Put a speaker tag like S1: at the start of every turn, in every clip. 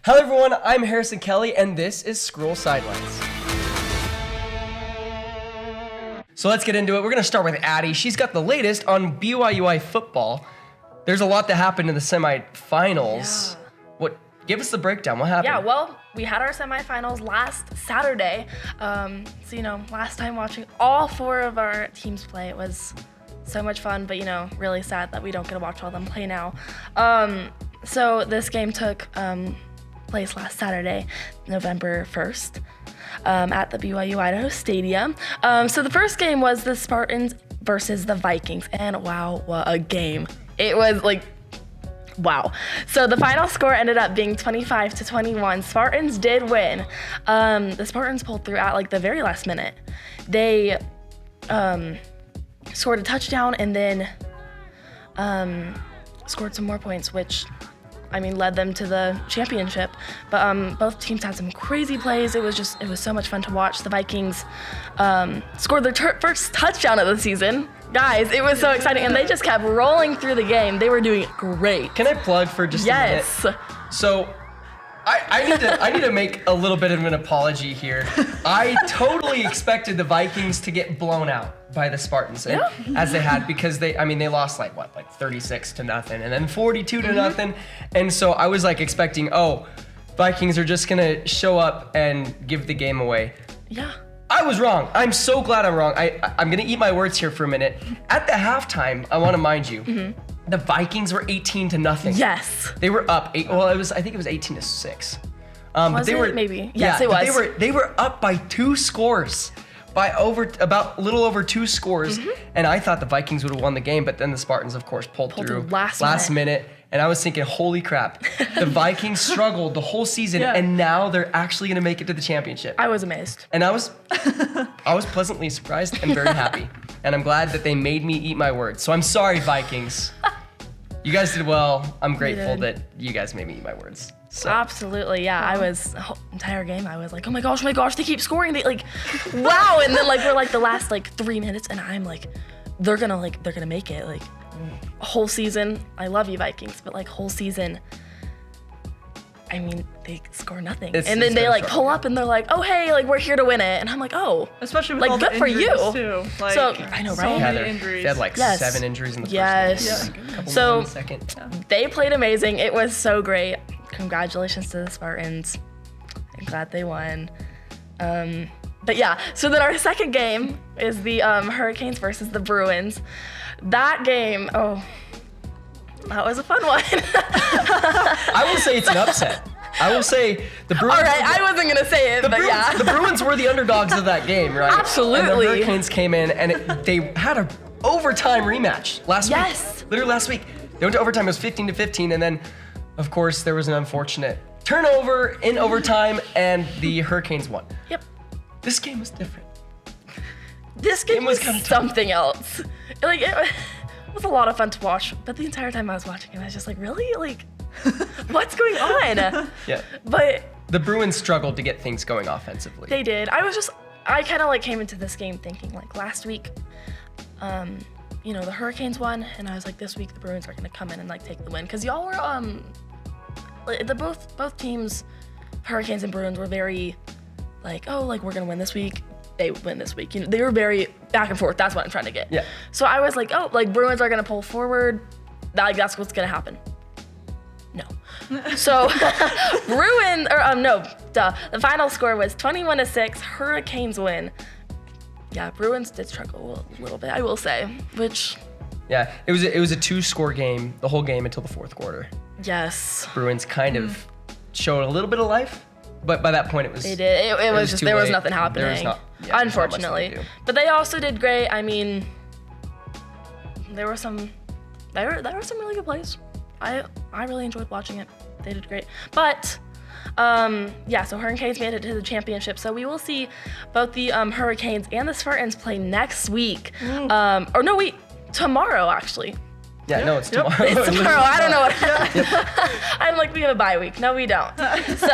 S1: Hello everyone, I'm Harrison Kelly, and this is Scroll Sidelines. So let's get into it. We're going to start with Addie. She's got the latest on BYUI football. There's a lot that happened in the semifinals. Yeah. Give us the breakdown. What happened?
S2: Yeah, well, we had our semifinals last Saturday. Last time watching all 4 of our teams play, it was so much fun, but, really sad that we don't get to watch all them play now. So this game took place last Saturday, November 1st, at the BYU-Idaho Stadium. So the first game was the Spartans versus the Vikings, and wow, what a game. It was wow. So the final score ended up being 25-21. Spartans did win. The Spartans pulled through at the very last minute. They scored a touchdown and then scored some more points, which led them to the championship. But both teams had some crazy plays. It was so much fun to watch. The Vikings scored their first touchdown of the season. Guys, it was so exciting, and they just kept rolling through the game. They were doing great.
S1: Can I plug for just a minute? So I need to make a little bit of an apology here. I totally expected the Vikings to get blown out by the Spartans, as they had, because they lost 36-0 and then 42-0, and so I was expecting, Vikings are just gonna show up and give the game away.
S2: Yeah.
S1: I was wrong. I'm so glad I'm wrong. I'm gonna eat my words here for a minute. At the halftime, I want to mind you, the Vikings were 18-0.
S2: Yes.
S1: They were up 8. Well, I think it was 18-6.
S2: Was it? Maybe. Yes, it was.
S1: They were up by 2 scores, by a little over 2 scores, and I thought the Vikings would have won the game, but then the Spartans, of course, pulled through last minute. And I was thinking, holy crap, the Vikings struggled the whole season, and now they're actually going to make it to the championship.
S2: I was amazed.
S1: And I was pleasantly surprised and very happy. And I'm glad that they made me eat my words. So I'm sorry, Vikings. You guys did well. I'm grateful that you guys made me eat my words. So.
S2: Absolutely, yeah. I was the whole entire game. I was like, oh my gosh, they keep scoring. They wow. And then we're the last 3 minutes, and I'm they're gonna make it. Whole season, I love you Vikings, but whole season, they score nothing. And then they pull up and they're like, oh hey, we're here to win it. And I'm like, oh.
S3: Especially with all
S2: good
S3: the
S2: for
S3: injuries
S2: you.
S3: Too.
S2: So I know, right?
S3: So many injuries.
S1: They had 7 injuries in the first game.
S2: Yes.
S1: A couple
S2: So
S1: more in the second.
S2: they played amazing. It was so great. Congratulations to the Spartans. I'm glad they won. But yeah, so then our second game is the Hurricanes versus the Bruins. That game, that was a fun one.
S1: I will say it's an upset. I will say the Bruins.
S2: All right, I wasn't gonna say it, but
S1: The Bruins were the underdogs of that game, right?
S2: Absolutely.
S1: And the Hurricanes came in, and they had an overtime rematch last week.
S2: Yes.
S1: Literally last week. They went to overtime. It was 15-15, and then, of course, there was an unfortunate turnover in overtime, and the Hurricanes won.
S2: Yep.
S1: This game was different.
S2: This game was
S1: kind of
S2: something else. It was a lot of fun to watch, but the entire time I was watching it, I was just really? What's going on?
S1: Yeah.
S2: But
S1: the Bruins struggled to get things going offensively.
S2: They did. I kind of came into this game thinking last week, the Hurricanes won, and I was like, this week the Bruins are gonna come in and take the win, because y'all were both teams, Hurricanes and Bruins, were very we're gonna win this week. They win this week. They were very back and forth. That's what I'm trying to get.
S1: Yeah.
S2: So I was Bruins are gonna pull forward. That's what's gonna happen. No. So the final score was 21-6. Hurricanes win. Yeah, Bruins did struggle a little bit, I will say. Which.
S1: Yeah, it was a 2-score game the whole game until the fourth quarter.
S2: Yes.
S1: Bruins kind of showed a little bit of life. But by that point, it was.
S2: They did. It was just there was nothing happening.
S1: There was not,
S2: unfortunately. But they also did great. There were some really good plays. I really enjoyed watching it. They did great. But so Hurricanes made it to the championship. So we will see both the Hurricanes and the Spartans play next week. Tomorrow actually.
S1: Yeah, no, it's tomorrow.
S2: It's tomorrow. I don't know what. I'm we have a bye week. No, we don't. So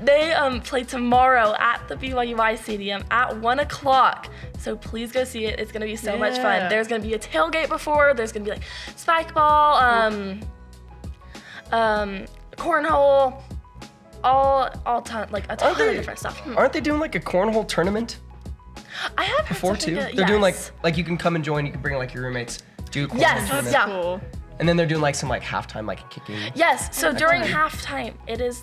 S2: they play tomorrow at the BYUI Stadium at 1:00. So please go see it. It's gonna be so much fun. There's gonna be a tailgate before. There's gonna be spike ball, cornhole. all ton, like a ton of different stuff.
S1: Aren't they doing like a cornhole tournament
S2: I have
S1: before too? They're doing like you can come and join. You can bring like your roommates. Do a cornhole tournament.
S2: Yeah.
S3: Cool.
S1: And then they're doing like some like halftime like kicking.
S2: Yes, so during halftime,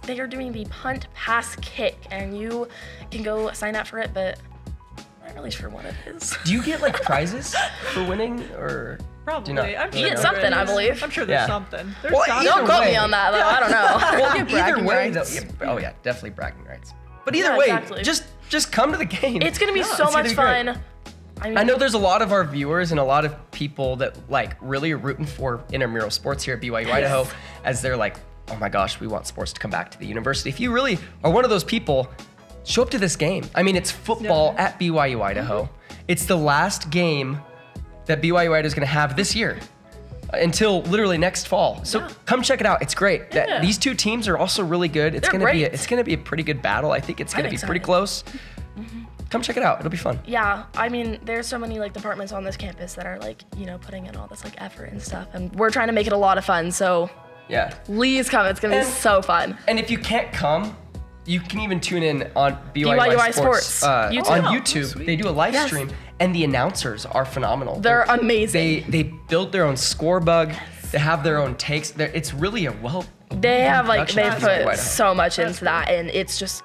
S2: they are doing the punt, pass, kick, and you can go sign up for it, but I'm not really sure what it is.
S1: Do you get like prizes for winning or?
S3: Probably. I'm
S2: You
S3: sure
S2: get
S3: there
S2: something,
S3: is.
S2: I believe.
S3: I'm sure there's
S1: Yeah.
S3: something. There's
S1: Well,
S3: gotta
S2: Don't
S3: be.
S2: quote me on that, though. I don't know.
S1: Well,
S4: get bragging rights.
S1: yeah, definitely bragging rights. But either
S2: Yeah,
S1: way,
S2: exactly.
S1: just come to the game.
S2: It's gonna be so
S1: it's gonna
S2: much
S1: be great.
S2: fun. I mean,
S1: I know there's a lot of our viewers and a lot of people that like really are rooting for intramural sports here at BYU-Idaho as they're like, oh my gosh, we want sports to come back to the university. If you really are one of those people, show up to this game. I mean, it's football at BYU-Idaho. It's the last game that BYU-Idaho is going to have this year until literally next fall. So come check it out. It's great.
S2: Yeah.
S1: These two teams are also really good. It's
S2: They're
S1: going to be
S2: great.
S1: it's going to be a pretty good battle. I think it's going to be pretty
S2: excited.
S1: close. Come check it out. It'll be fun.
S2: yeah, I mean, there's so many like departments on this campus that are like, putting in all this like effort and stuff, and we're trying to make it a lot of fun. So
S1: Yeah.
S2: please come. It's gonna be so fun.
S1: And if you can't come, you can even tune in on
S2: BYUI
S1: BYUI Sports
S2: Sports, YouTube.
S1: on
S2: Oh,
S1: YouTube. They do a live stream, and the announcers are phenomenal.
S2: They're amazing.
S1: They build their own score bug. They have their own takes. It's really a
S2: They have like
S1: production
S2: they
S1: at BYU-Idaho.
S2: put so much into that, and it's just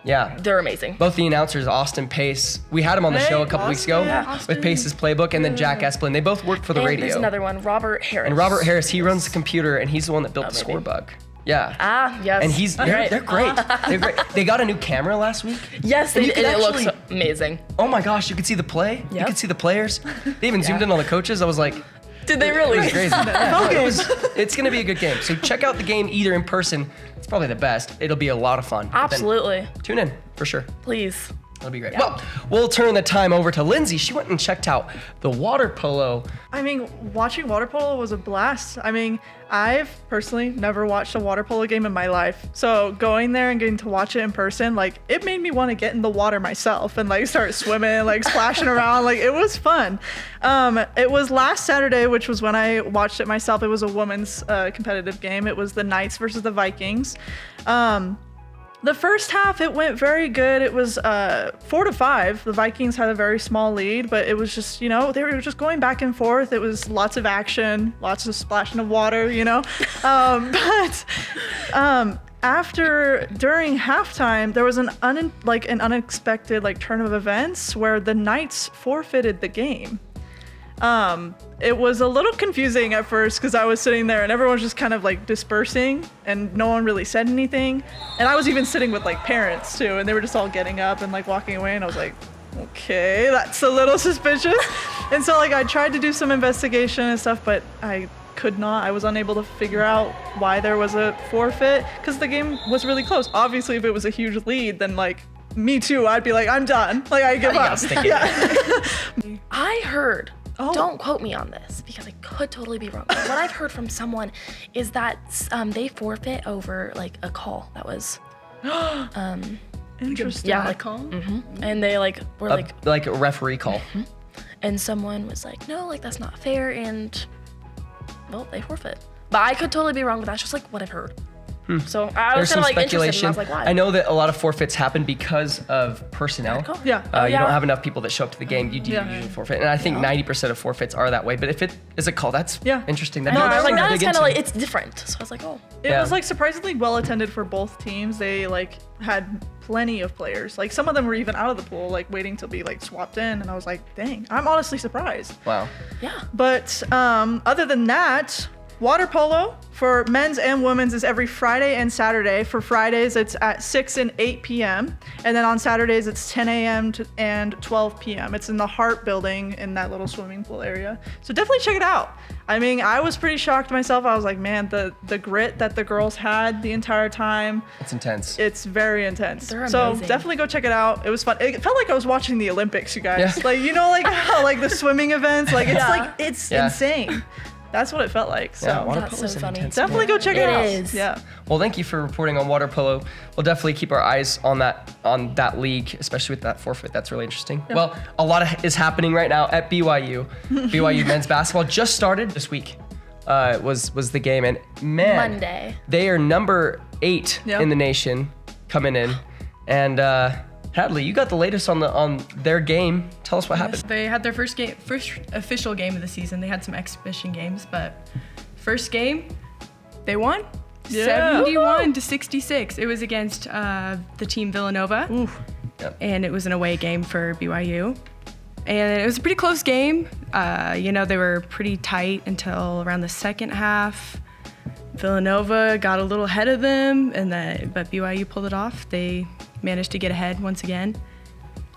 S1: Yeah.
S2: they're amazing.
S1: Both the announcers, Austin Pace, we had him on the
S3: Hey,
S1: show a couple weeks ago
S3: Austin. Yeah,
S1: with Pace's Playbook, and then Jack Esplin. They both work for the
S2: And
S1: radio.
S2: there's another one, Robert Harris.
S1: And Robert Harris, he runs the computer, and he's the one that built the
S2: maybe.
S1: score bug. Yeah.
S2: Ah, yes.
S1: And they're
S2: Right.
S1: great. They're great. They got a new camera last week.
S2: Yes,
S1: And
S2: they
S1: you
S2: did.
S1: can
S2: It looks
S1: actually-
S2: amazing.
S1: Oh my gosh, you could see the play. You
S2: Yep.
S1: could see the players. They even zoomed in on the coaches. I was like,
S2: Did they really?
S1: it was crazy. Yeah, it's going to be a good game. So check out the game either in person. It's probably the best. It'll be a lot of fun. But then
S2: Absolutely.
S1: tune in for sure.
S2: Please.
S1: It'll be great. Well, we'll turn the time over to Lindsay. She went and checked out the water polo.
S3: I mean, watching water polo was a blast. I mean, I've personally never watched a water polo game in my life. So going there and getting to watch it in person, like, it made me want to get in the water myself and like start swimming, like splashing around. Like, it was fun. It was last Saturday, which was when I watched it myself. It was a women's competitive game. It was the Knights versus the Vikings. The first half, it went very good. It was 4-5. The Vikings had a very small lead, but it was just, they were just going back and forth. It was lots of action, lots of splashing of water, during halftime, there was an unexpected turn of events where the Knights forfeited the game. It was a little confusing at first because I was sitting there and everyone was just kind of dispersing and no one really said anything. And I was even sitting with parents too, and they were just all getting up and walking away, and I was like, okay, that's a little suspicious. And so I tried to do some investigation and stuff, but I could not. I was unable to figure out why there was a forfeit because the game was really close. Obviously, if it was a huge lead, then me too, I'd be I'm done. I give up. Yeah.
S2: I heard,
S3: Oh.
S2: don't quote me on this because I could totally be wrong. But what I've heard from someone is that they forfeit over a call that was,
S3: Interesting.
S2: yeah, and they were
S1: Like a referee call.
S2: and someone was like, no, that's not fair, and well, they forfeit. But I could totally be wrong, but that's just what I've heard. So I was
S1: There's some
S2: kind of interested,
S1: speculation.
S2: and I was like, why?
S1: I know that a lot of forfeits happen because of personnel.
S2: Cool.
S3: Yeah.
S1: You don't have enough people that show up to the game. You do
S3: Yeah.
S1: usually forfeit. And I think 90% of forfeits are that way. But if it is a call, that's interesting. That
S2: No,
S1: makes
S2: I was
S1: sense to
S2: that is
S1: dig
S2: kind of
S1: into.
S2: it's different. So I was like, oh.
S3: It
S1: Yeah.
S3: was surprisingly well attended for both teams. They had plenty of players. Some of them were even out of the pool, waiting to be swapped in. And I was like, dang, I'm honestly surprised.
S1: Wow.
S2: Yeah.
S3: But other than that, water polo for men's and women's is every Friday and Saturday. For Fridays, it's at 6 and 8 p.m. And then on Saturdays, it's 10 a.m. and 12 p.m. It's in the Hart building in that little swimming pool area. So definitely check it out. I mean, I was pretty shocked myself. I was like, man, the grit that the girls had the entire time,
S1: It's intense.
S3: it's very intense.
S2: They're
S3: So
S2: amazing.
S3: definitely go check it out. It was fun. It felt like I was watching the Olympics, you guys.
S1: Yeah.
S3: How the swimming events,
S2: Yeah.
S3: it's
S1: Yeah.
S3: insane. That's what it felt like. So
S1: Yeah, water
S2: That's
S1: polo is
S2: so
S1: an
S2: funny.
S1: intense
S3: definitely
S1: sport.
S3: go check it
S2: It
S3: out.
S2: is.
S3: Yeah.
S1: Well, thank you for reporting on water polo. We'll definitely keep our eyes on that league, especially with that forfeit. That's really interesting. Yeah. Well, a lot is happening right now at BYU. BYU men's basketball just started this week. Was the game, and man,
S2: Monday.
S1: they are number 8
S3: Yeah.
S1: in the nation coming in. And Hadley, you got the latest on their game. Tell us what happened.
S4: They had their first official game of the season. They had some exhibition games, but first game, they won.
S3: Yeah.
S4: 71-66. It was against the team Villanova,
S1: Yep.
S4: and it was an away game for BYU. And it was a pretty close game. They were pretty tight until around the second half. Villanova got a little ahead of them, but BYU pulled it off. They managed to get ahead once again.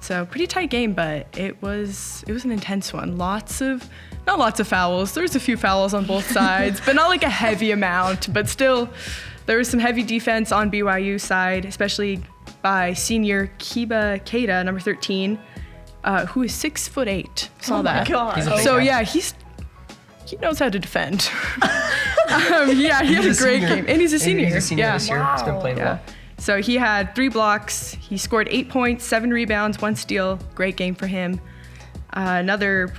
S4: So pretty tight game, but it was an intense one. Not lots of fouls. There was a few fouls on both sides, but not like a heavy amount. But still, there was some heavy defense on BYU side, especially by senior Kiba Keita, number 13, who is 6'8". Saw that.
S3: God.
S1: He's a big
S4: So
S1: guy.
S4: yeah, he knows how to defend. He had a great game, and he's a senior.
S1: He's a senior
S4: yeah.
S1: this year. He's been playing well.
S4: So he had 3 blocks. He scored 8 points, 7 rebounds, 1 steal. Great game for him. Another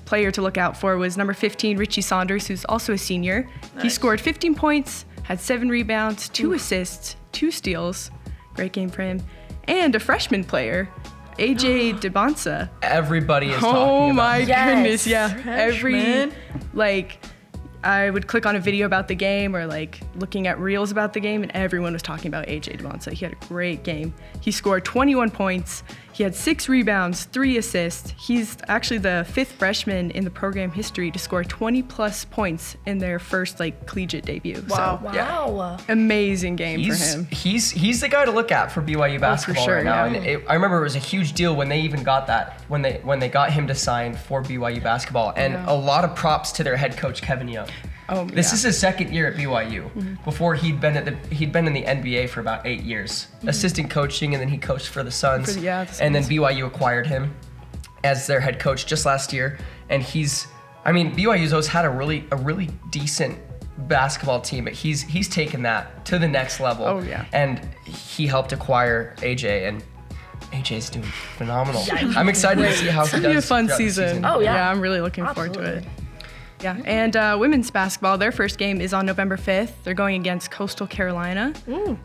S4: player to look out for was number 15, Richie Saunders, who's also a senior. He
S3: Nice.
S4: scored 15 points, had 7 rebounds, 2 assists, 2 steals. Great game for him. And a freshman player, AJ DeBonsa.
S1: Everybody is talking
S4: Oh
S1: about
S4: my
S1: him.
S2: Yes.
S4: goodness, yeah.
S3: Freshman.
S4: I would click on a video about the game or looking at reels about the game, and everyone was talking about AJ DeBonsa. He had a great game. He scored 21 points. He had 6 rebounds, 3 assists. He's actually the 5th freshman in the program history to score 20 plus points in their first collegiate debut.
S3: Wow.
S4: So
S2: Wow.
S4: amazing game for
S1: He's
S4: him.
S1: he's the guy to look at for BYU basketball
S4: sure,
S1: right now.
S4: yeah.
S1: And I remember it was a huge deal when they even got that when they got him to sign for BYU basketball. And
S4: Yeah.
S1: a lot of props to their head coach Kevin Young.
S4: Oh,
S1: This
S4: yeah.
S1: is his second year at BYU. Before he'd been in the NBA for about 8 years, assistant coaching, and then he coached for the Suns.
S4: the
S1: and then
S4: Suns.
S1: BYU acquired him as their head coach just last year. And BYU's always had a really decent basketball team, but he's taken that to the next level.
S4: Oh, yeah.
S1: And he helped acquire AJ, and AJ's doing phenomenal. I'm excited to see how
S4: It's
S1: he
S4: gonna be a
S1: does
S4: fun
S1: throughout the
S4: season.
S2: Oh, yeah.
S4: I'm really looking forward to it.
S2: Absolutely.
S4: Yeah, and women's basketball, their first game is on November 5th. They're going against Coastal Carolina.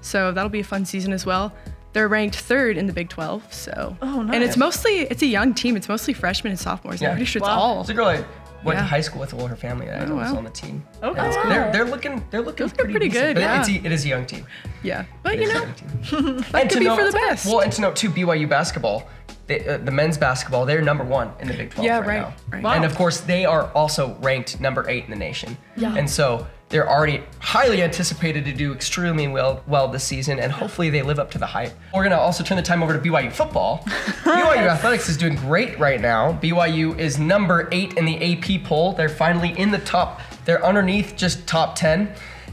S4: So that'll be a fun season as well. They're ranked 3rd in the Big 12, so.
S3: Oh, nice.
S4: And it's a young team. It's mostly freshmen and sophomores.
S1: Yeah.
S4: I'm pretty sure it's
S3: Wow.
S4: all.
S1: It's a girl I went to
S4: Yeah.
S1: high school with. Well, her family I know was
S4: wow.
S1: on the team.
S3: Okay.
S1: And
S3: Wow.
S1: They're looking
S4: pretty
S1: decent.
S4: good,
S1: But
S4: yeah.
S1: it is a young team.
S4: Yeah, but
S1: It
S4: you
S1: is a
S4: know,
S1: young team.
S4: that could be for the best.
S1: Well, and to note too, BYU basketball, the men's basketball, they're number 1 in the Big 12
S4: Yeah,
S1: right
S4: right,
S1: now.
S4: right.
S3: Wow.
S1: And of course, they are also ranked number 8 in the nation.
S2: Yeah.
S1: And so they're already highly anticipated to do extremely well this season, and hopefully they live up to the hype. We're gonna also turn the time over to BYU football. BYU athletics is doing great right now. BYU is number 8 in the AP poll. They're finally in the top. They're underneath just top 10,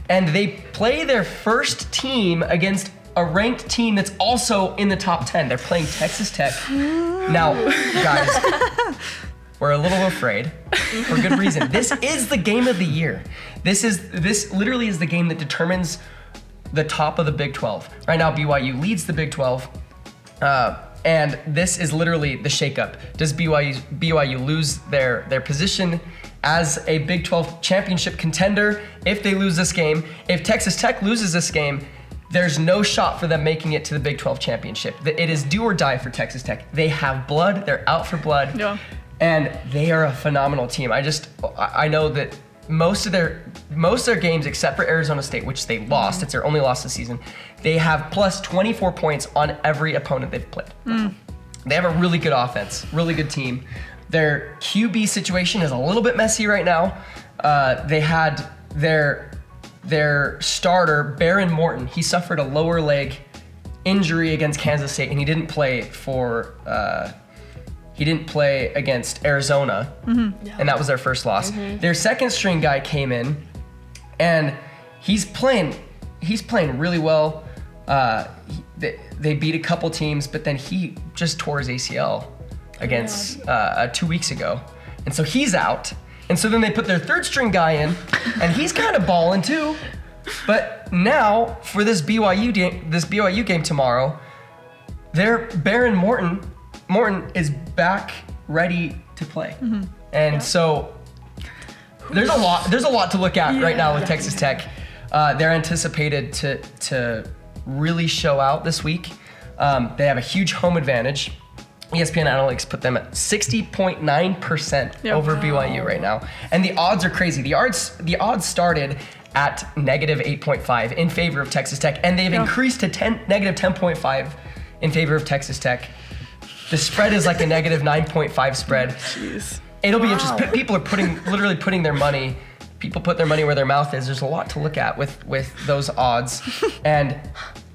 S1: and they play their first team against a ranked team that's also in the top 10. They're playing Texas Tech. Now, guys, we're a little afraid for good reason. This is the game of the year. This literally is the game that determines the top of the Big 12. Right now, BYU leads the Big 12, and this is literally the shakeup. Does BYU lose their position as a Big 12 championship contender if they lose this game? If Texas Tech loses this game, there's no shot for them making it to the Big 12 championship. It is do or die for Texas Tech. They have blood. They're out for blood.
S3: Yeah.
S1: And they are a phenomenal team. I know that most of their games, except for Arizona State, which they lost, it's their only loss this season, they have plus 24 points on every opponent they've played. They have a really good offense, really good team. Their QB situation is a little bit messy right now. They had their starter, Baron Morton, he suffered a lower leg injury against Kansas State, and he didn't play against Arizona, and that was their first loss. Their second string guy came in, and he's playing really well. They beat a couple teams, but then he just tore his ACL against 2 weeks ago, and so he's out. And so then they put their third string guy in, and he's kind of balling too. But now for this BYU game tomorrow, their Baron Morton is back ready to play. And so there's a lot to look at right now with Texas Tech. They're anticipated to really show out this week. They have a huge home advantage. ESPN Analytics put them at 60.9% over BYU right now. And the odds are crazy. The odds started at -8.5 in favor of Texas Tech, and they've increased to -10.5 in favor of Texas Tech. The spread is like a -9.5 spread.
S3: Jeez.
S1: It'll be interesting. People are literally putting their money. People put their money where their mouth is. There's a lot to look at with those odds, and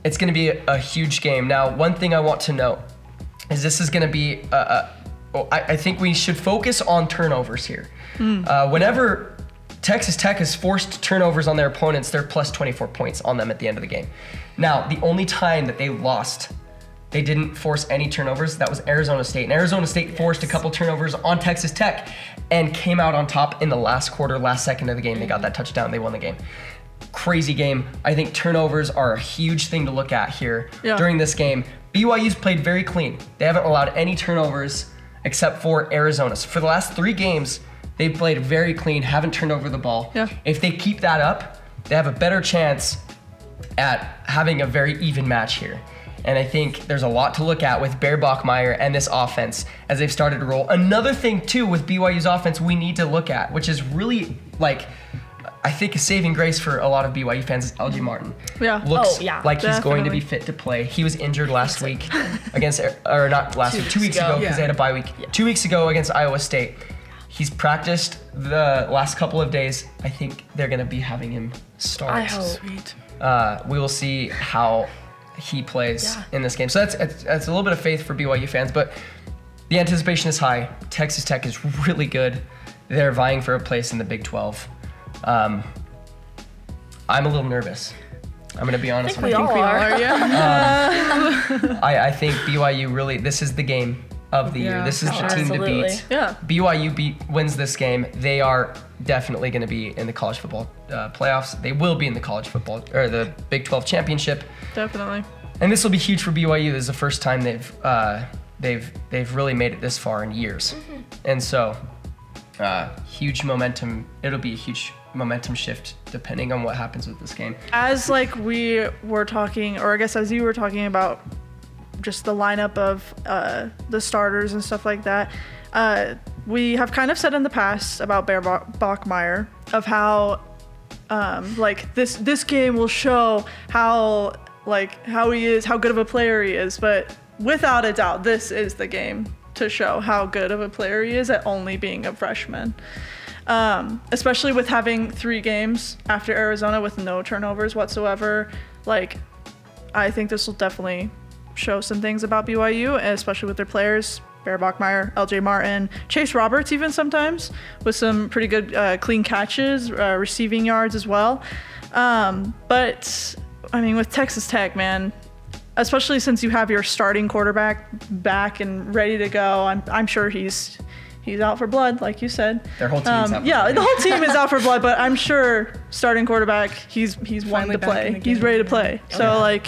S1: it's going to be a huge game. Now, one thing I want to note is this is going to be. I think we should focus on turnovers here. Whenever Texas Tech has forced turnovers on their opponents, they're plus 24 points on them at the end of the game. Now, the only time that they lost, they didn't force any turnovers. That was Arizona State. And Arizona State forced a couple turnovers on Texas Tech and came out on top in the last quarter, last second of the game. They got that touchdown. They won the game. Crazy game. I think turnovers are a huge thing to look at here during this game. BYU's played very clean. They haven't allowed any turnovers except for Arizona. So for the last 3 games, they've played very clean, haven't turned over the ball.
S3: Yeah.
S1: If they keep that up, they have a better chance at having a very even match here. And I think there's a lot to look at with Bear Bachmeier and this offense as they've started to roll. Another thing, too, with BYU's offense we need to look at, which is really, I think a saving grace for a lot of BYU fans, is LJ Martin.
S3: Yeah.
S1: Looks like he's going to
S3: Definitely.
S1: be fit to play. He was injured last week against, or not last week, 2 weeks ago, because they had a bye week. 2 weeks ago against Iowa State. He's practiced the last couple of days. I think they're going to be having him start.
S2: I hope.
S4: Sweet.
S1: We will see how he plays in this game. So that's a little bit of faith for BYU fans, but the anticipation is high. Texas Tech is really good. They're vying for a place in the Big 12. I'm a little nervous. I'm going to be honest with you.
S2: We all are.
S1: I think BYU really, this is the game of the year. This is the team to beat.
S3: Yeah.
S1: BYU wins this game. They are definitely going to be in the college football playoffs. They will be in the college football, or the Big 12 championship.
S3: Definitely.
S1: And this will be huge for BYU. This is the first time they've really made it this far in years. And so, huge momentum. It'll be a huge momentum shift depending on what happens with this game.
S3: As we were talking, or I guess as you were talking about just the lineup of the starters and stuff like that, we have kind of said in the past about Bear Bachmeier of how this game will show how he is, how good of a player he is. But without a doubt, this is the game to show how good of a player he is at only being a freshman. Especially with having 3 games after Arizona with no turnovers whatsoever. I think this will definitely show some things about BYU, especially with their players. Bear Bachmeier, LJ Martin, Chase Roberts even sometimes, with some pretty good clean catches, receiving yards as well. But, I mean, with Texas Tech, man, especially since you have your starting quarterback back and ready to go, I'm sure he's out for blood, like you said.
S1: Their whole team's out for blood.
S3: The whole team is out for blood, but I'm sure starting quarterback, he's wanting to
S4: back in
S3: play.
S4: the
S3: He's
S4: game.
S3: ready to play. So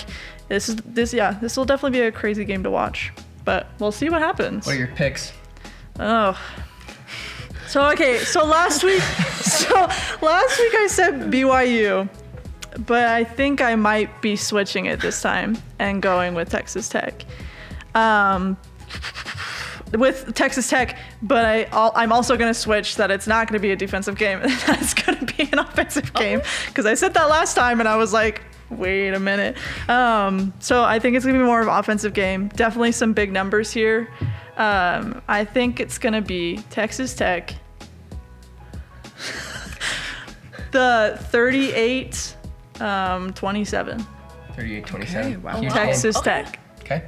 S3: this will definitely be a crazy game to watch. But we'll see what happens.
S1: What are your picks?
S3: Oh. So last week I said BYU, but I think I might be switching it this time and going with Texas Tech. With Texas Tech, but I'm also going to switch that it's not going to be a defensive game. It's going to be an offensive game, because I said that last time and I was like, wait a minute. So I think it's going to be more of an offensive game. Definitely some big numbers here. I think it's going to be Texas Tech. The 38-27.
S1: 38-27.
S4: Okay, wow.
S1: Huge game.
S3: Texas Tech.
S1: Okay.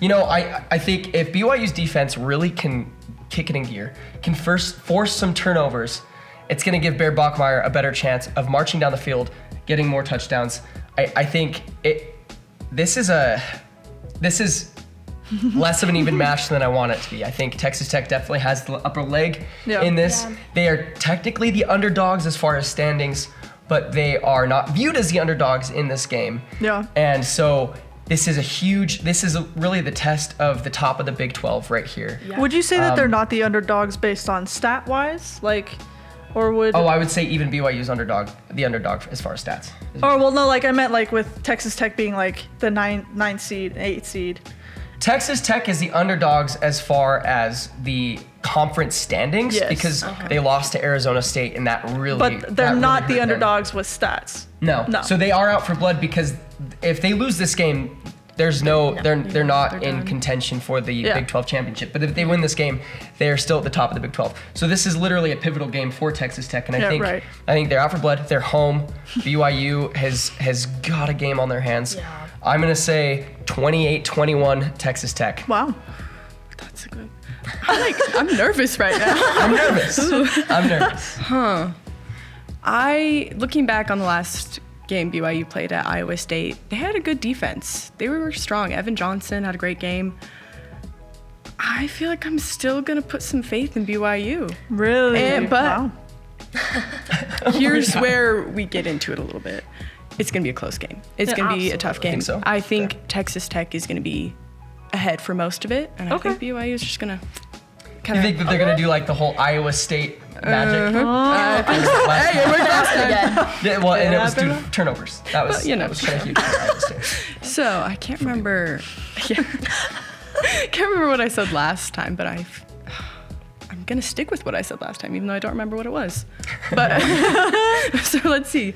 S1: You know, I think if BYU's defense really can kick it in gear, can first force some turnovers, it's going to give Bear Bachmeier a better chance of marching down the field, getting more touchdowns. I think this is less of an even match than I want it to be. I think Texas Tech definitely has the upper leg in this.
S2: Yeah.
S1: They are technically the underdogs as far as standings, but they are not viewed as the underdogs in this game.
S3: Yeah.
S1: And so this is really the test of the top of the Big 12 right here.
S2: Yeah.
S3: Would you say that they're not the underdogs based on stat-wise? Or would?
S1: Oh, I would say even BYU's the underdog as far as stats.
S3: Or well, no, like I meant like with Texas Tech being like the 9th seed, 8th seed.
S1: Texas Tech is the underdogs as far as the conference standings because they lost to Arizona State, and that really.
S3: But they're not the underdogs with stats.
S1: No. So they are out for blood because if they lose this game, there's no, they're not in contention for the Big 12 championship. But if they win this game, they are still at the top of the Big 12. So this is literally a pivotal game for Texas Tech, and I think they're out for blood. They're home. BYU has got a game on their hands.
S2: Yeah.
S1: I'm gonna say 28-21 Texas Tech.
S3: Wow.
S4: That's a good. I'm nervous right now.
S1: I'm nervous.
S4: Looking back on the last game BYU played at Iowa State, they had a good defense. They were strong. Evan Johnson had a great game. I feel like I'm still gonna put some faith in BYU.
S3: Really?
S4: But here's where we get into it a little bit. It's gonna be a close game. It's gonna be a tough game.
S1: I
S4: think Texas Tech is gonna be ahead for most of it, and I think BYU is just gonna kind of.
S1: You think that they're gonna do like the whole Iowa State magic? And it was due to turnovers. That was that was kind of huge for Iowa State.
S4: So I can't remember. Can't remember what I said last time, but I'm gonna stick with what I said last time, even though I don't remember what it was. But so let's see.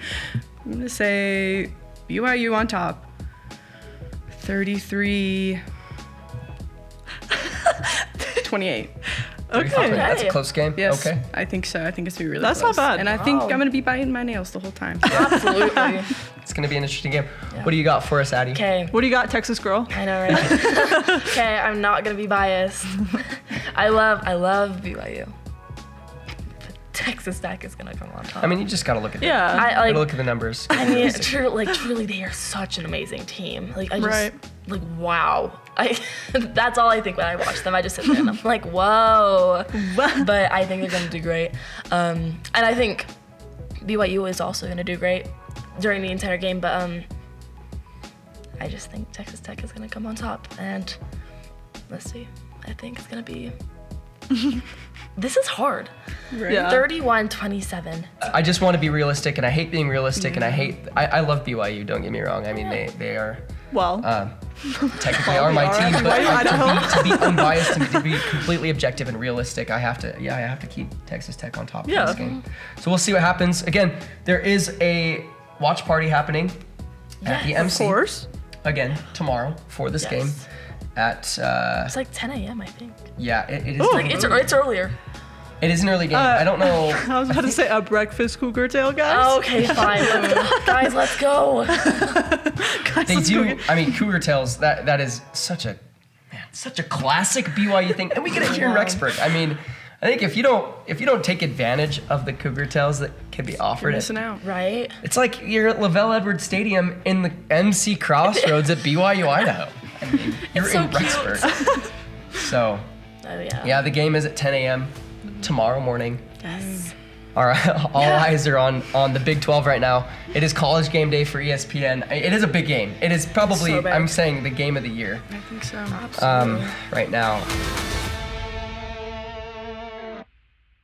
S4: I'm gonna say BYU on top. 33-28.
S3: Okay.
S1: That's a close game.
S4: Yes,
S1: Okay.
S4: I think so. I think it's gonna be really
S3: That's
S4: close.
S3: not bad.
S4: And I think I'm gonna be biting my nails the whole time.
S2: Absolutely.
S1: It's gonna be an interesting game. What do you got for us, Addie?
S2: Okay.
S3: What do you got, Texas girl?
S2: I know, right? Okay, I'm not gonna be biased. I love BYU. But Texas Tech is gonna come on top.
S1: I mean, you just gotta look at it.
S3: Yeah.
S2: I like.
S1: Look at the numbers.
S2: I mean, truly, they are such an amazing team. Like, I just, like, wow. That's all I think when I watch them. I just sit there and I'm like, whoa. But I think they're gonna do great. And I think BYU is also gonna do great during the entire game. But I just think Texas Tech is gonna come on top. And let's see. I think it's gonna be. This is hard.
S4: Right.
S3: Yeah.
S2: 31-27.
S1: I just want to be realistic, and I hate being realistic, and I love BYU. Don't get me wrong. I mean, they are.
S3: Well.
S1: Technically are my team, but
S3: BYU-Idaho.
S1: to be unbiased and to be completely objective and realistic, I have to keep Texas Tech on top of this game. So we'll see what happens. Again, there is a watch party happening at the MC.
S3: Of course.
S1: Again, tomorrow for this game at
S2: It's like 10 a.m. I think.
S1: yeah, it is.
S2: Like it's earlier.
S1: It is an early game. I don't know.
S3: I was about to say a breakfast cougar tail, guys.
S2: Okay, fine. Guys, let's go.
S1: They do. I mean, Cougar Tails. That is such a classic BYU thing, and we get it here in Rexburg. I mean, I think if you don't take advantage of the Cougar Tails that can be offered,
S4: You're missing out.
S2: Right?
S1: it's like you're at Lavelle Edwards Stadium in the MC Crossroads at BYU-Idaho. I mean, you're
S2: so
S1: in
S2: cute.
S1: Rexburg. So,
S2: Oh yeah.
S1: yeah, the game is at 10 a.m. tomorrow morning.
S2: Yes.
S1: All right, all eyes are on the Big 12 right now. It is college game day for ESPN. It is a big game. It is probably,
S2: So big.
S1: I'm saying, the game of the year
S4: I think so.
S1: right now.